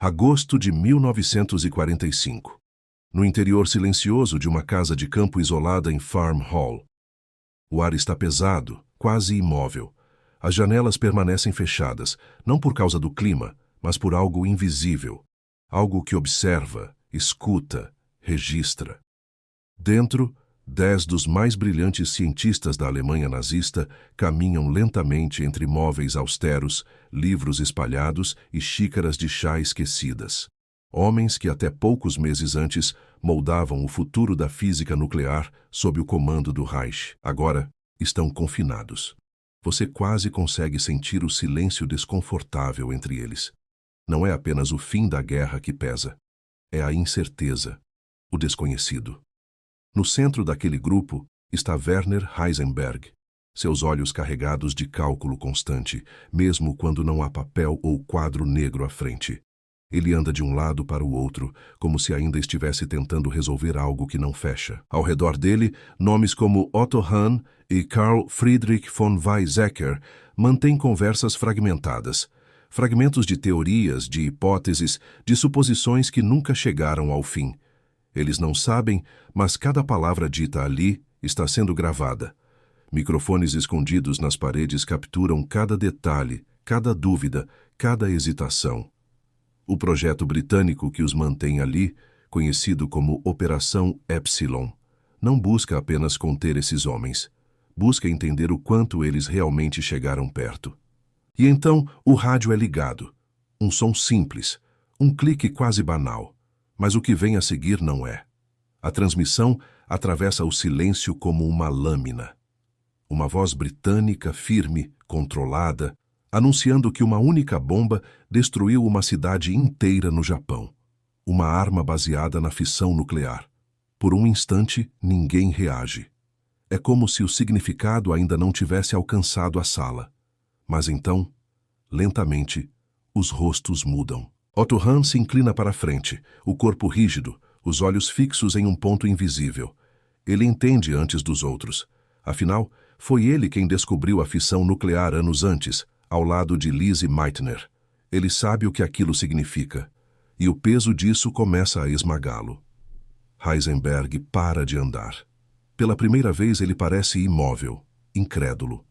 Agosto de 1945. No interior silencioso de uma casa de campo isolada em Farm Hall. O ar está pesado, quase imóvel. As janelas permanecem fechadas, não por causa do clima, mas por algo invisível. Algo que observa, escuta, registra. Dentro, 10 dos mais brilhantes cientistas da Alemanha nazista caminham lentamente entre móveis austeros, livros espalhados e xícaras de chá esquecidas. Homens que até poucos meses antes moldavam o futuro da física nuclear sob o comando do Reich. Agora, estão confinados. Você quase consegue sentir o silêncio desconfortável entre eles. Não é apenas o fim da guerra que pesa. É a incerteza, o desconhecido. No centro daquele grupo está Werner Heisenberg, seus olhos carregados de cálculo constante, mesmo quando não há papel ou quadro negro à frente. Ele anda de um lado para o outro, como se ainda estivesse tentando resolver algo que não fecha. Ao redor dele, nomes como Otto Hahn e Carl Friedrich von Weizsäcker mantêm conversas fragmentadas. Fragmentos de teorias, de hipóteses, de suposições que nunca chegaram ao fim. Eles não sabem, mas cada palavra dita ali está sendo gravada. Microfones escondidos nas paredes capturam cada detalhe, cada dúvida, cada hesitação. O projeto britânico que os mantém ali, conhecido como Operação Epsilon, não busca apenas conter esses homens. Busca entender o quanto eles realmente chegaram perto. E então o rádio é ligado. Um som simples, um clique quase banal. Mas o que vem a seguir não é. A transmissão atravessa o silêncio como uma lâmina. Uma voz britânica, firme, controlada, anunciando que uma única bomba destruiu uma cidade inteira no Japão. Uma arma baseada na fissão nuclear. Por um instante, ninguém reage. É como se o significado ainda não tivesse alcançado a sala. Mas então, lentamente, os rostos mudam. Otto Hahn se inclina para a frente, o corpo rígido, os olhos fixos em um ponto invisível. Ele entende antes dos outros. Afinal, foi ele quem descobriu a fissão nuclear anos antes, ao lado de Lise Meitner. Ele sabe o que aquilo significa, e o peso disso começa a esmagá-lo. Heisenberg para de andar. Pela primeira vez ele parece imóvel, incrédulo.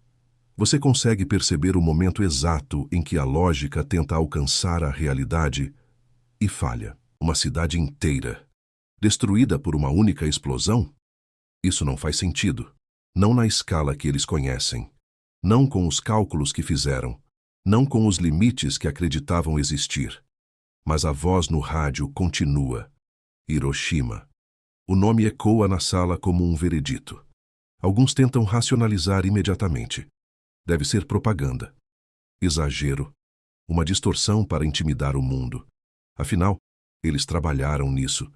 Você consegue perceber o momento exato em que a lógica tenta alcançar a realidade e falha. Uma cidade inteira, destruída por uma única explosão? Isso não faz sentido. Não na escala que eles conhecem. Não com os cálculos que fizeram. Não com os limites que acreditavam existir. Mas a voz no rádio continua. Hiroshima. O nome ecoa na sala como um veredito. Alguns tentam racionalizar imediatamente. Deve ser propaganda. Exagero. Uma distorção para intimidar o mundo. Afinal, eles trabalharam nisso.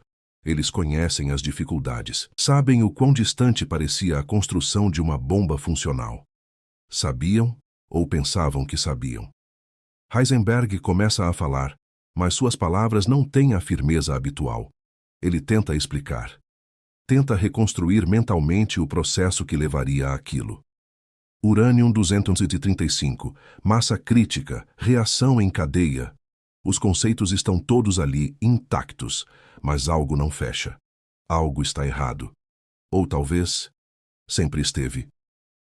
Eles conhecem as dificuldades. Sabem o quão distante parecia a construção de uma bomba funcional. Sabiam ou pensavam que sabiam. Heisenberg começa a falar, mas suas palavras não têm a firmeza habitual. Ele tenta explicar. Tenta reconstruir mentalmente o processo que levaria àquilo. Urânio-235, massa crítica, reação em cadeia. Os conceitos estão todos ali, intactos, mas algo não fecha. Algo está errado. Ou talvez, sempre esteve.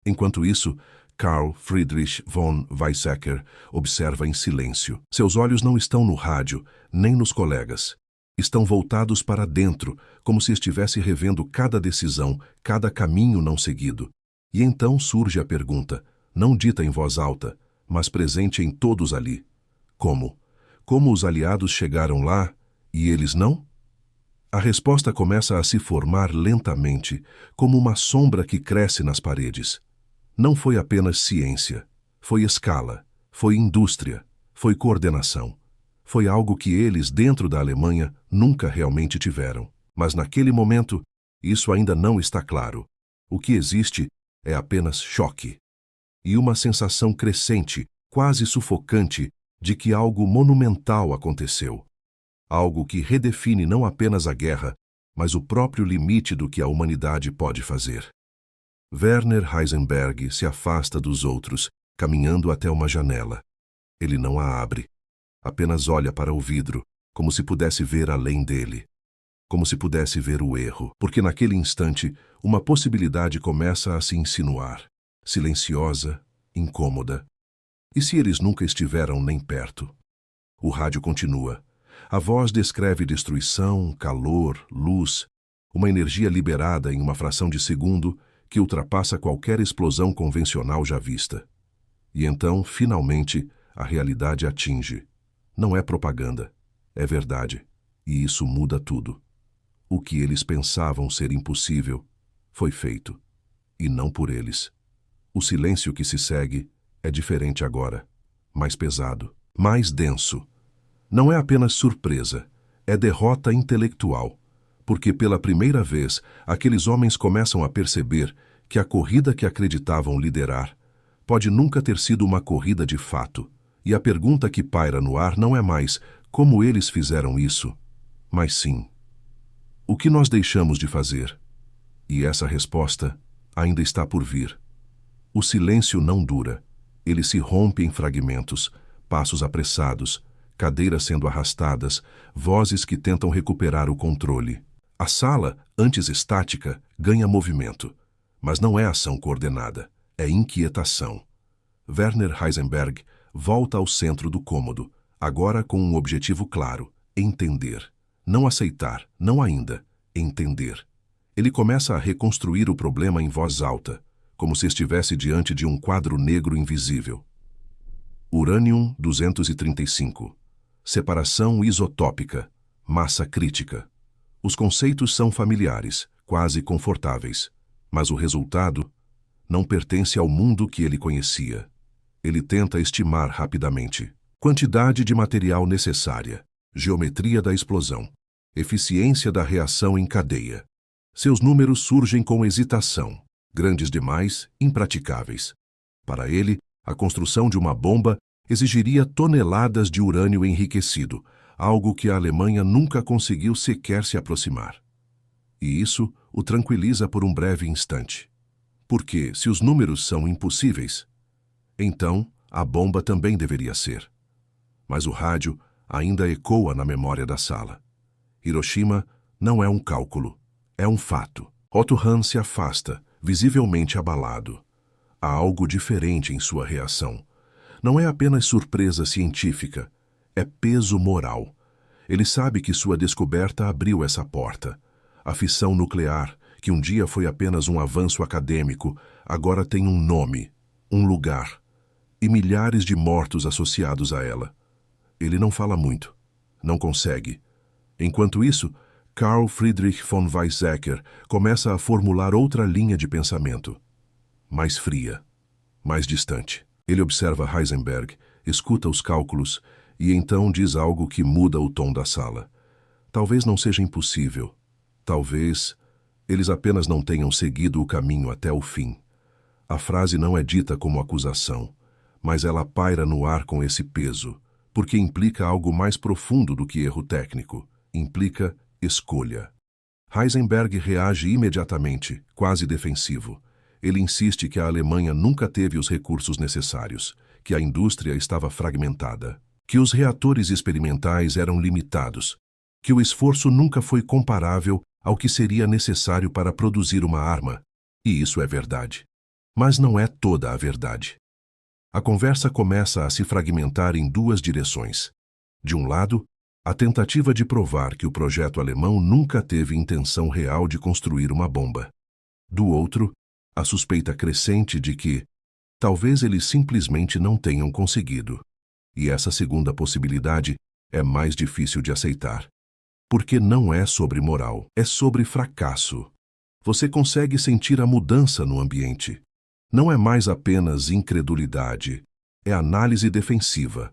Enquanto isso, Carl Friedrich von Weizsäcker observa em silêncio. Seus olhos não estão no rádio, nem nos colegas. Estão voltados para dentro, como se estivesse revendo cada decisão, cada caminho não seguido. E então surge a pergunta, não dita em voz alta, mas presente em todos ali. Como? Como os aliados chegaram lá e eles não? A resposta começa a se formar lentamente, como uma sombra que cresce nas paredes. Não foi apenas ciência, foi escala, foi indústria, foi coordenação. Foi algo que eles, dentro da Alemanha, nunca realmente tiveram. Mas naquele momento, isso ainda não está claro. O que existe é apenas choque. E uma sensação crescente, quase sufocante, de que algo monumental aconteceu. Algo que redefine não apenas a guerra, mas o próprio limite do que a humanidade pode fazer. Werner Heisenberg se afasta dos outros, caminhando até uma janela. Ele não a abre. Apenas olha para o vidro, como se pudesse ver além dele, como se pudesse ver o erro, porque naquele instante uma possibilidade começa a se insinuar, silenciosa, incômoda. E se eles nunca estiveram nem perto? O rádio continua. A voz descreve destruição, calor, luz, uma energia liberada em uma fração de segundo que ultrapassa qualquer explosão convencional já vista. E então, finalmente, a realidade atinge. Não é propaganda, é verdade. E isso muda tudo. O que eles pensavam ser impossível foi feito. E não por eles. O silêncio que se segue é diferente agora. Mais pesado, mais denso. Não é apenas surpresa, é derrota intelectual. Porque pela primeira vez, aqueles homens começam a perceber que a corrida que acreditavam liderar pode nunca ter sido uma corrida de fato. E a pergunta que paira no ar não é mais como eles fizeram isso, mas sim, o que nós deixamos de fazer? E essa resposta ainda está por vir. O silêncio não dura. Ele se rompe em fragmentos, passos apressados, cadeiras sendo arrastadas, vozes que tentam recuperar o controle. A sala, antes estática, ganha movimento. Mas não é ação coordenada, é inquietação. Werner Heisenberg volta ao centro do cômodo, agora com um objetivo claro: entender. Não aceitar, não ainda, entender. Ele começa a reconstruir o problema em voz alta, como se estivesse diante de um quadro negro invisível. Urânio 235. Separação isotópica. Massa crítica. Os conceitos são familiares, quase confortáveis, mas o resultado não pertence ao mundo que ele conhecia. Ele tenta estimar rapidamente. Quantidade de material necessária, geometria da explosão, eficiência da reação em cadeia. Seus números surgem com hesitação, grandes demais, impraticáveis. Para ele, a construção de uma bomba exigiria toneladas de urânio enriquecido, algo que a Alemanha nunca conseguiu sequer se aproximar. E isso o tranquiliza por um breve instante. Porque, se os números são impossíveis, então a bomba também deveria ser. Mas o rádio ainda ecoa na memória da sala. Hiroshima não é um cálculo, é um fato. Otto Hahn se afasta, visivelmente abalado. Há algo diferente em sua reação. Não é apenas surpresa científica, é peso moral. Ele sabe que sua descoberta abriu essa porta. A fissão nuclear, que um dia foi apenas um avanço acadêmico, agora tem um nome, um lugar, e milhares de mortos associados a ela. Ele não fala muito, não consegue. Enquanto isso, Carl Friedrich von Weizsäcker começa a formular outra linha de pensamento. Mais fria, mais distante. Ele observa Heisenberg, escuta os cálculos e então diz algo que muda o tom da sala. Talvez não seja impossível. Talvez eles apenas não tenham seguido o caminho até o fim. A frase não é dita como acusação, mas ela paira no ar com esse peso, porque implica algo mais profundo do que erro técnico. Implica escolha. Heisenberg reage imediatamente, quase defensivo. Ele insiste que a Alemanha nunca teve os recursos necessários, que a indústria estava fragmentada, que os reatores experimentais eram limitados, que o esforço nunca foi comparável ao que seria necessário para produzir uma arma. E isso é verdade. Mas não é toda a verdade. A conversa começa a se fragmentar em duas direções. De um lado, a tentativa de provar que o projeto alemão nunca teve intenção real de construir uma bomba. Do outro, a suspeita crescente de que talvez eles simplesmente não tenham conseguido. E essa segunda possibilidade é mais difícil de aceitar. Porque não é sobre moral, é sobre fracasso. Você consegue sentir a mudança no ambiente. Não é mais apenas incredulidade, é análise defensiva.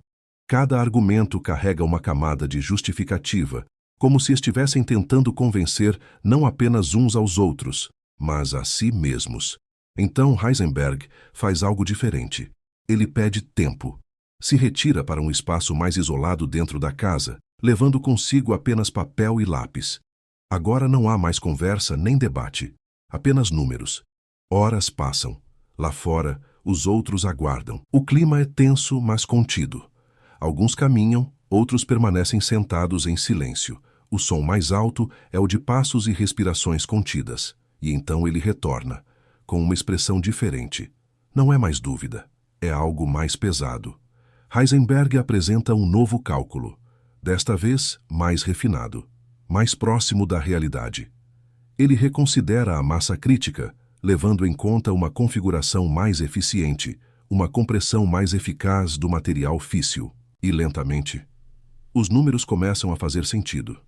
Cada argumento carrega uma camada de justificativa, como se estivessem tentando convencer não apenas uns aos outros, mas a si mesmos. Então Heisenberg faz algo diferente. Ele pede tempo. Se retira para um espaço mais isolado dentro da casa, levando consigo apenas papel e lápis. Agora não há mais conversa nem debate, apenas números. Horas passam. Lá fora, os outros aguardam. O clima é tenso, mas contido. Alguns caminham, Outros permanecem sentados em silêncio. O som mais alto é o de passos e respirações contidas. E então ele retorna, com uma expressão diferente. Não é mais dúvida, é algo mais pesado. Heisenberg apresenta um novo cálculo, desta vez mais refinado, mais próximo da realidade. Ele reconsidera a massa crítica, levando em conta uma configuração mais eficiente, uma compressão mais eficaz do material físsil. E lentamente, os números começam a fazer sentido.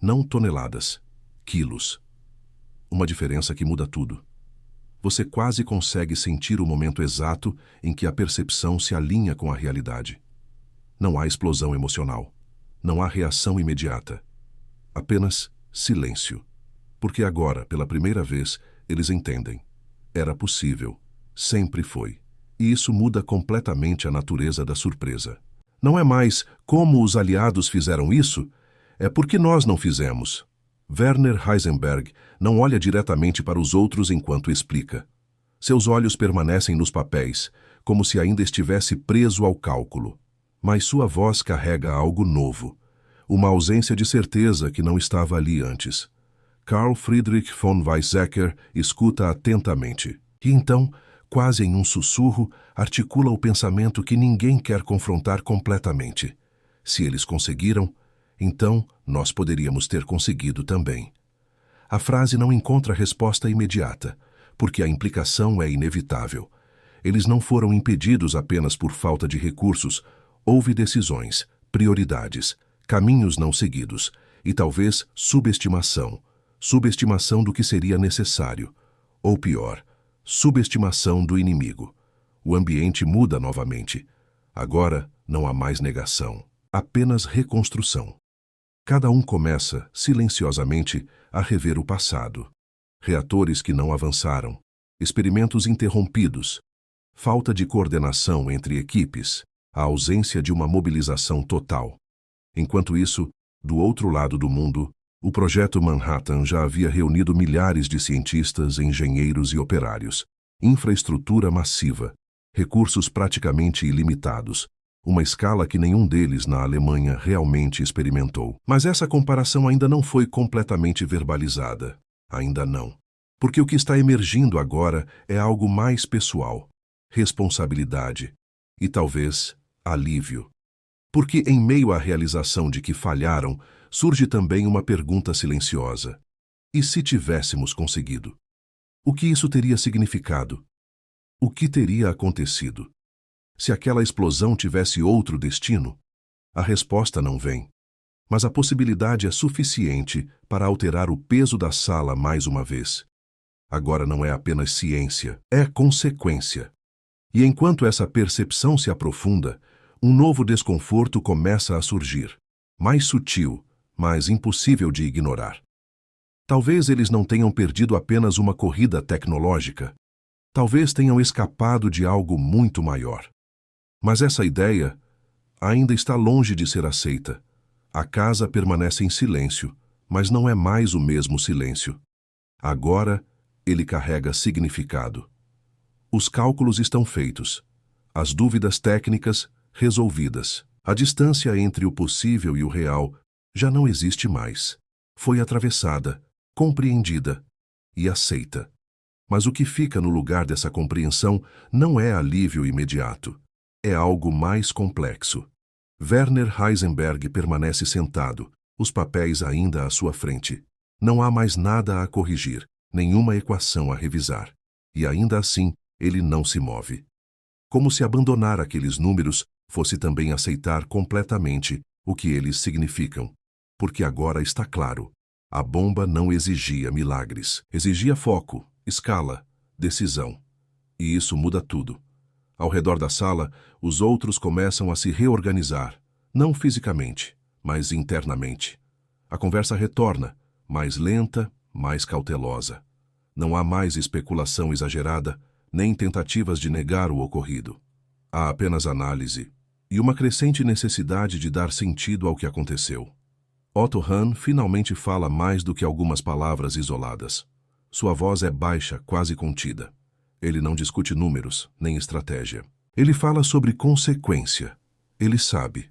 Não toneladas, quilos. Uma diferença que muda tudo. Você quase consegue sentir o momento exato em que a percepção se alinha com a realidade. Não há explosão emocional. Não há reação imediata. Apenas silêncio. Porque agora, pela primeira vez, eles entendem. Era possível. Sempre foi. E isso muda completamente a natureza da surpresa. Não é mais como os aliados fizeram isso, é porque nós não fizemos. Werner Heisenberg não olha diretamente para os outros enquanto explica. Seus olhos permanecem nos papéis, como se ainda estivesse preso ao cálculo. Mas sua voz carrega algo novo, uma ausência de certeza que não estava ali antes. Carl Friedrich von Weizsäcker escuta atentamente. E então, quase em um sussurro, articula o pensamento que ninguém quer confrontar completamente. Se eles conseguiram, então nós poderíamos ter conseguido também. A frase não encontra resposta imediata, porque a implicação é inevitável. Eles não foram impedidos apenas por falta de recursos. Houve decisões, prioridades, caminhos não seguidos e talvez subestimação. Subestimação do que seria necessário. Ou pior, subestimação do inimigo. O ambiente muda novamente. Agora não há mais negação, apenas reconstrução. Cada um começa, silenciosamente, a rever o passado. Reatores que não avançaram, experimentos interrompidos, falta de coordenação entre equipes, a ausência de uma mobilização total. Enquanto isso, do outro lado do mundo, o Projeto Manhattan já havia reunido milhares de cientistas, engenheiros e operários, infraestrutura massiva, recursos praticamente ilimitados, uma escala que nenhum deles na Alemanha realmente experimentou. Mas essa comparação ainda não foi completamente verbalizada. Ainda não. Porque o que está emergindo agora é algo mais pessoal, responsabilidade e talvez alívio. Porque em meio à realização de que falharam, surge também uma pergunta silenciosa. E se tivéssemos conseguido? O que isso teria significado? O que teria acontecido? Se aquela explosão tivesse outro destino? A resposta não vem. Mas a possibilidade é suficiente para alterar o peso da sala mais uma vez. Agora não é apenas ciência, é consequência. E enquanto essa percepção se aprofunda, um novo desconforto começa a surgir, mais sutil, mas impossível de ignorar. Talvez eles não tenham perdido apenas uma corrida tecnológica. Talvez tenham escapado de algo muito maior. Mas essa ideia ainda está longe de ser aceita. A casa permanece em silêncio, mas não é mais o mesmo silêncio. Agora, ele carrega significado. Os cálculos estão feitos. As dúvidas técnicas resolvidas. A distância entre o possível e o real já não existe mais. Foi atravessada, compreendida e aceita. Mas o que fica no lugar dessa compreensão não é alívio imediato. É algo mais complexo. Werner Heisenberg permanece sentado, os papéis ainda à sua frente. Não há mais nada a corrigir, nenhuma equação a revisar. E ainda assim, ele não se move. Como se abandonar aqueles números fosse também aceitar completamente o que eles significam. Porque agora está claro. A bomba não exigia milagres. Exigia foco, escala, decisão. E isso muda tudo. Ao redor da sala, os outros começam a se reorganizar, não fisicamente, mas internamente. A conversa retorna, mais lenta, mais cautelosa. Não há mais especulação exagerada, nem tentativas de negar o ocorrido. Há apenas análise e uma crescente necessidade de dar sentido ao que aconteceu. Otto Hahn finalmente fala mais do que algumas palavras isoladas. Sua voz é baixa, quase contida. Ele não discute números, nem estratégia. Ele fala sobre consequência. Ele sabe.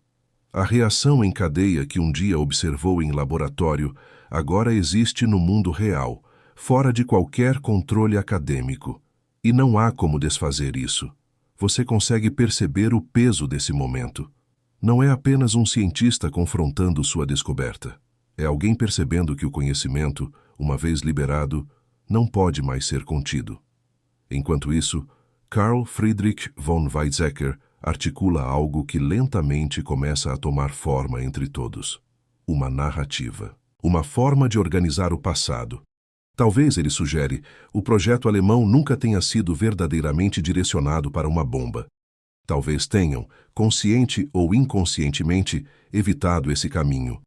A reação em cadeia que um dia observou em laboratório agora existe no mundo real, fora de qualquer controle acadêmico. E não há como desfazer isso. Você consegue perceber o peso desse momento. Não é apenas um cientista confrontando sua descoberta. É alguém percebendo que o conhecimento, uma vez liberado, não pode mais ser contido. Enquanto isso, Carl Friedrich von Weizsäcker articula algo que lentamente começa a tomar forma entre todos. Uma narrativa. Uma forma de organizar o passado. Talvez, ele sugere, o projeto alemão nunca tenha sido verdadeiramente direcionado para uma bomba. Talvez tenham, consciente ou inconscientemente, evitado esse caminho.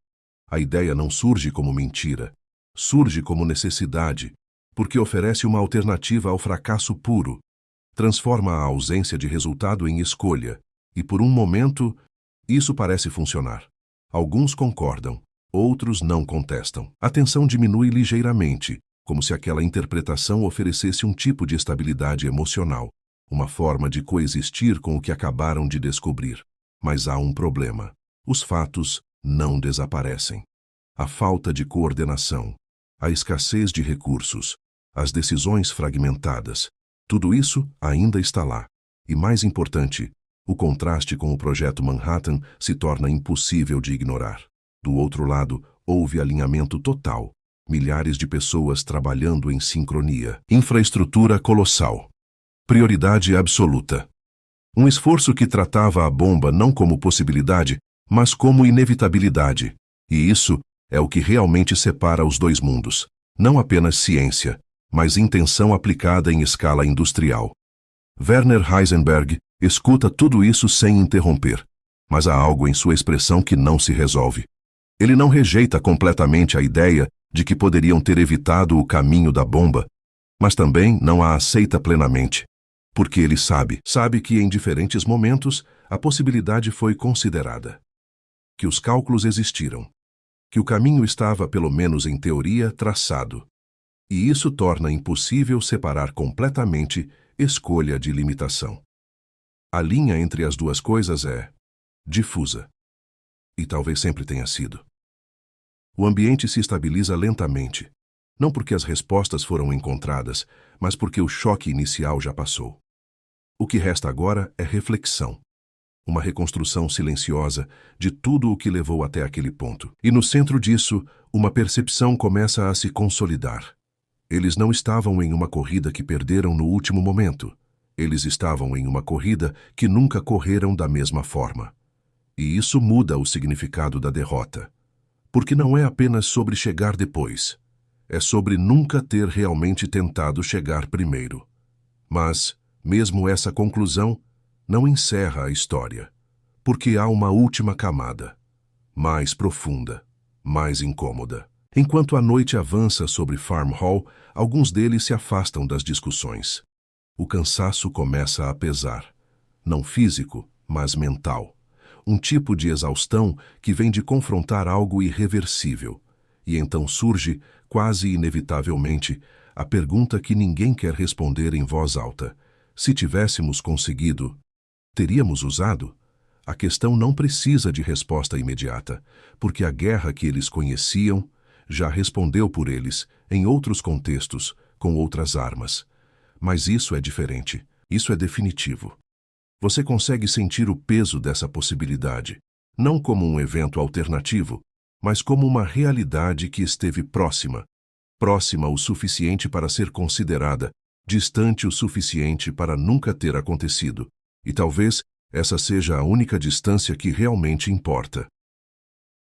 A ideia não surge como mentira. Surge como necessidade, porque oferece uma alternativa ao fracasso puro. Transforma a ausência de resultado em escolha, e por um momento, isso parece funcionar. Alguns concordam, outros não contestam. A tensão diminui ligeiramente, como se aquela interpretação oferecesse um tipo de estabilidade emocional, uma forma de coexistir com o que acabaram de descobrir. Mas há um problema. Os fatos não desaparecem. A falta de coordenação, a escassez de recursos, as decisões fragmentadas, tudo isso ainda está lá. E mais importante, o contraste com o projeto Manhattan se torna impossível de ignorar. Do outro lado, houve alinhamento total. Milhares de pessoas trabalhando em sincronia. Infraestrutura colossal. Prioridade absoluta. Um esforço que tratava a bomba não como possibilidade, mas como inevitabilidade. E isso é o que realmente separa os dois mundos. Não apenas ciência, mas intenção aplicada em escala industrial. Werner Heisenberg escuta tudo isso sem interromper, mas há algo em sua expressão que não se resolve. Ele não rejeita completamente a ideia de que poderiam ter evitado o caminho da bomba, mas também não a aceita plenamente, porque ele sabe que em diferentes momentos a possibilidade foi considerada, que os cálculos existiram, que o caminho estava, pelo menos em teoria, traçado. E isso torna impossível separar completamente escolha de limitação. A linha entre as duas coisas é difusa. E talvez sempre tenha sido. O ambiente se estabiliza lentamente, não porque as respostas foram encontradas, mas porque o choque inicial já passou. O que resta agora é reflexão. Uma reconstrução silenciosa de tudo o que levou até aquele ponto. E no centro disso, uma percepção começa a se consolidar. Eles não estavam em uma corrida que perderam no último momento. Eles estavam em uma corrida que nunca correram da mesma forma. E isso muda o significado da derrota. Porque não é apenas sobre chegar depois. É sobre nunca ter realmente tentado chegar primeiro. Mas, mesmo essa conclusão, não encerra a história. Porque há uma última camada. Mais profunda, mais incômoda. Enquanto a noite avança sobre Farm Hall, alguns deles se afastam das discussões. O cansaço começa a pesar. Não físico, mas mental. Um tipo de exaustão que vem de confrontar algo irreversível. E então surge, quase inevitavelmente, a pergunta que ninguém quer responder em voz alta. Se tivéssemos conseguido, teríamos usado? A questão não precisa de resposta imediata, porque a guerra que eles conheciam já respondeu por eles, em outros contextos, com outras armas. Mas isso é diferente. Isso é definitivo. Você consegue sentir o peso dessa possibilidade, não como um evento alternativo, mas como uma realidade que esteve próxima. Próxima o suficiente para ser considerada, distante o suficiente para nunca ter acontecido. E talvez essa seja a única distância que realmente importa.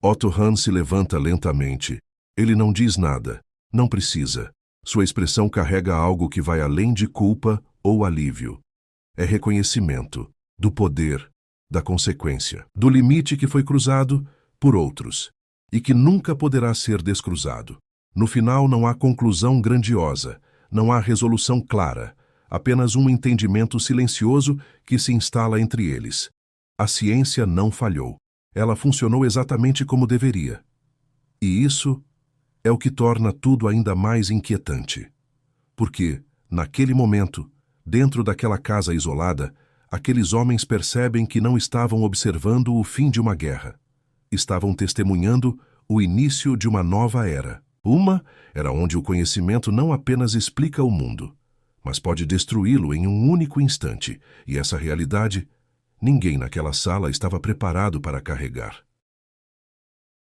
Otto Hahn se levanta lentamente. Ele não diz nada. Não precisa. Sua expressão carrega algo que vai além de culpa ou alívio. É reconhecimento do poder, da consequência, do limite que foi cruzado por outros e que nunca poderá ser descruzado. No final não há conclusão grandiosa, não há resolução clara, apenas um entendimento silencioso que se instala entre eles. A ciência não falhou. Ela funcionou exatamente como deveria. E isso é o que torna tudo ainda mais inquietante. Porque, naquele momento, dentro daquela casa isolada, aqueles homens percebem que não estavam observando o fim de uma guerra. estavam testemunhando o início de uma nova era. Uma era onde o conhecimento não apenas explica o mundo, mas pode destruí-lo em um único instante, e essa realidade ninguém naquela sala estava preparado para carregar.